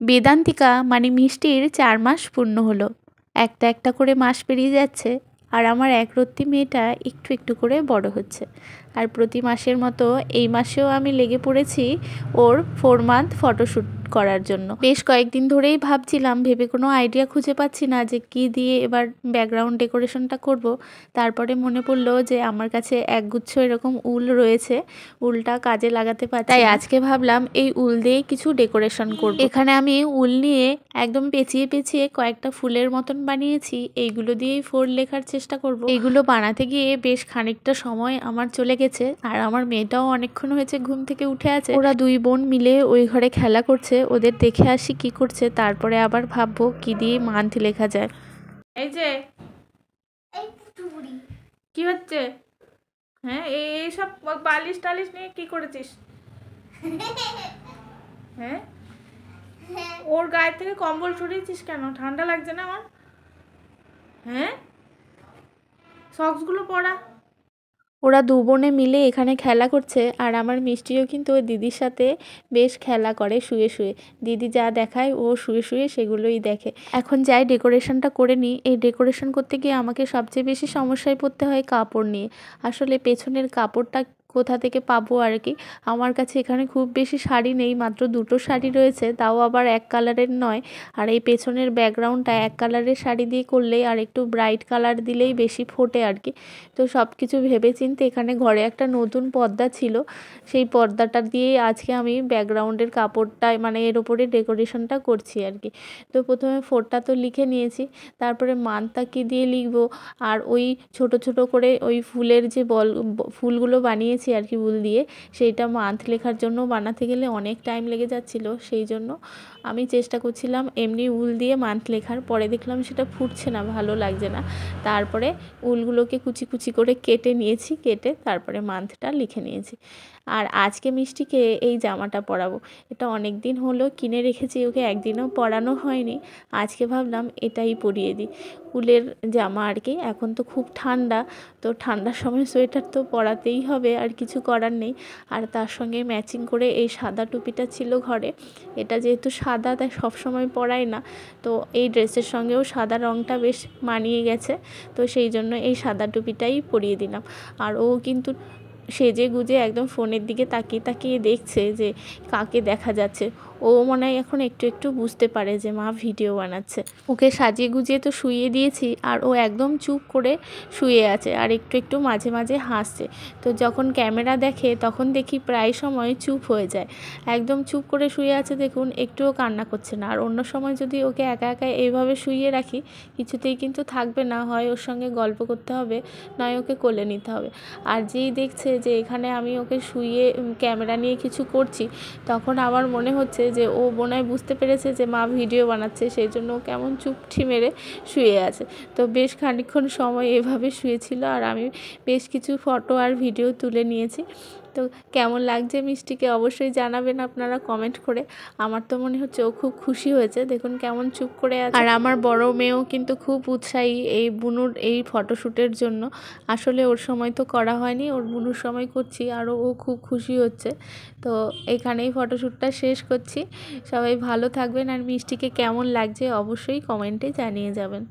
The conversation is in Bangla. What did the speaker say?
বেদান্তিকা মানে মিষ্টির 4 মাস পূর্ণ হলো। একটা একটা করে মাস পেরিয়ে যাচ্ছে আর আমার একরত্তি মেয়েটা একটু একটু করে বড় হচ্ছে। আর প্রতি মাসের মতো এই মাসেও আমি লেগে পড়েছি ওর 4 মান্থ ফটোশ্যুট করার জন্য। বেশ কয়েকদিন ধরেই ভাবছিলাম, ভেবে কোনো আইডিয়া খুঁজে পাচ্ছি না যে কি দিয়ে এবার ব্যাকগ্রাউন্ড ডেকোরেশনটা করব। তারপরে মনে পড়লো যে আমার কাছে একগুচ্ছ এরকম উল রয়েছে, উলটা কাজে লাগাতে পারছি, তাই আজকে ভাবলাম এই উল দিয়ে কিছু ডেকোরেশন করব। এখানে আমি উল নিয়ে একদম পেঁচিয়ে পেঁচিয়ে কয়েকটা ফুলের মতন বানিয়েছি। এইগুলো দিয়েই 4 লেখার চেষ্টা করব। এইগুলো বানাতে গিয়ে বেশ খানিকটা সময় আমার চলে গেছে আর আমার মেয়েটাও অনেকক্ষণ হয়েছে ঘুম থেকে উঠে আছে। ওরা 2 বোন মিলে ওই ঘরে খেলা করছে, ওদের দেখে আসি কি করছে, তারপরে আবার ভাববো কি দিয়ে মান্থ লেখা যায়। এই যে কি হচ্ছে? হ্যাঁ, এই সব বালিশ টালিশ নিয়ে কি করেছিস? হ্যাঁ, ওর গায়ে থেকে কম্বল সরিয়েছিস কেন? ঠান্ডা লাগছে না আমার? হ্যাঁ, সক্সগুলো পরা। ওরা 2 বোনে মিলে এখানে খেলা করছে আর আমার মিষ্টিও কিন্তু ওই দিদির সাথে বেশ খেলা করে শুয়ে শুয়ে। দিদি যা দেখায় ও শুয়ে শুয়ে সেগুলোই দেখে। এখন যাই ডেকোরেশনটা করে নিই। এই ডেকোরেশন করতে গিয়ে আমাকে সবচেয়ে বেশি সমস্যায় পড়তে হয় কাপড় নিয়ে। আসলে পেছনের কাপড়টা কোথা থেকে পাবো আর কি। আমার কাছে এখানে খুব বেশি শাড়ি নেই, মাত্র 2টো শাড়ি রয়েছে, তাও আবার এক কালারের নয়। আর এই পেছনের ব্যাকগ্রাউন্ডটা এক কালারের শাড়ি দিয়ে করলেই আর একটু ব্রাইট কালার দিলেই বেশি ফোটে আর কি। তো সব কিছু ভেবে চিন্তে এখানে ঘরে একটা নতুন পর্দা ছিল, সেই পর্দাটা দিয়েই আজকে আমি ব্যাকগ্রাউন্ডের কাপড়টা মানে এর ওপরে ডেকোরেশনটা করছি আর কি। তো প্রথমে 4টা তো লিখে নিয়েছি, তারপরে মান্থটা কী দিয়ে লিখবো আর ওই ছোট ছোট করে ওই ফুলের যে ফুলগুলো বানিয়েছি আর কি উল দিয়ে, সেইটা মান্থ লেখার জন্য বানাতে গেলে অনেক টাইম লেগে যাচ্ছিল। সেই জন্য আমি চেষ্টা করছিলাম এমনি উল দিয়ে মান্থ লেখার, পরে দেখলাম সেটা ফুটছে না, ভালো লাগছে না। তারপরে উলগুলোকে কুচি কুচি করে কেটে নিয়েছি, কেটে তারপরে মান্থটা লিখে নিয়েছি। আর আজকে মিষ্টিকে এই জামাটা পরাবো। এটা অনেক দিন হলো কিনে রেখেছি, ওকে একদিনও পরানো হয়নি। আজকে ভাবলাম এটাই পরিয়ে দিই, উলের জামা আর কি। এখন তো খুব ঠান্ডা, তো ঠান্ডার সময় সোয়েটার তো পরাতেই হবে, আর কিছু করার নেই। আর তার সঙ্গে ম্যাচিং করে এই সাদা টুপিটা ছিল ঘরে, এটা যেহেতু সাদা তাই সবসময় পরাই না, তো এই ড্রেসের সঙ্গেও সাদা রঙটা বেশ মানিয়ে গেছে, তো সেই জন্য এই সাদা টুপিটাই পরিয়ে দিলাম। আর ও কিন্তু সেজে গুজে একদম ফোনের দিকে তাকিয়ে তাকিয়ে দেখছে যে কাকে দেখা যাচ্ছে। ও মনে হয় এখন একটু একটু বুঝতে পারে যে মা ভিডিও বানাচ্ছে। ওকে সাজিয়ে গুজিয়ে তো শুইয়ে দিয়েছি আর ও একদম চুপ করে শুয়ে আছে আর একটু একটু মাঝে মাঝে হাসছে। তো যখন ক্যামেরা দেখে তখন দেখি প্রায় সময় চুপ হয়ে যায়, একদম চুপ করে শুয়ে আছে, দেখুন একটুও কান্না করছে না। আর অন্য সময় যদি ওকে একা একা এইভাবে শুইয়ে রাখি কিছুতেই কিন্তু থাকবে না, হয় ওর সঙ্গে গল্প করতে হবে, নয় ওকে কোলে নিতে হবে। আর যেই দেখছে যে এখানে আমি ওকে শুইয়ে ক্যামেরা নিয়ে কিছু করছি, তখন আমার মনে হচ্ছে যে ও বোনায় বুঝতে পেরেছে যে মা ভিডিও বানাচ্ছে, সেই জন্য ও কেমন চুপটি মেরে শুয়ে আছে। তো বেশ খানিকক্ষণ সময় এভাবে শুয়েছিল আর আমি বেশ কিছু ফটো আর ভিডিও তুলে নিয়েছি। তো কেমন লাগছে মিষ্টিকে অবশ্যই জানাবেন আপনারা কমেন্ট করে। আমার তো মনে হচ্ছে ও খুব খুশি হয়েছে, দেখুন কেমন চুপ করে আছে। আর আমার বড় মেয়েও কিন্তু খুব উৎসাহী এই বুনুর এই ফটোশ্যুটের জন্য। আসলে ওর সময় তো করা হয়নি, ওর বুনুর সময় করছি, আরও ও খুব খুশি হচ্ছে। তো এখানেই ফটোশ্যুটটা শেষ করছি। সবাই ভালো থাকবেন আর মিষ্টিকে কেমন লাগছে অবশ্যই কমেন্টে জানিয়ে যাবেন।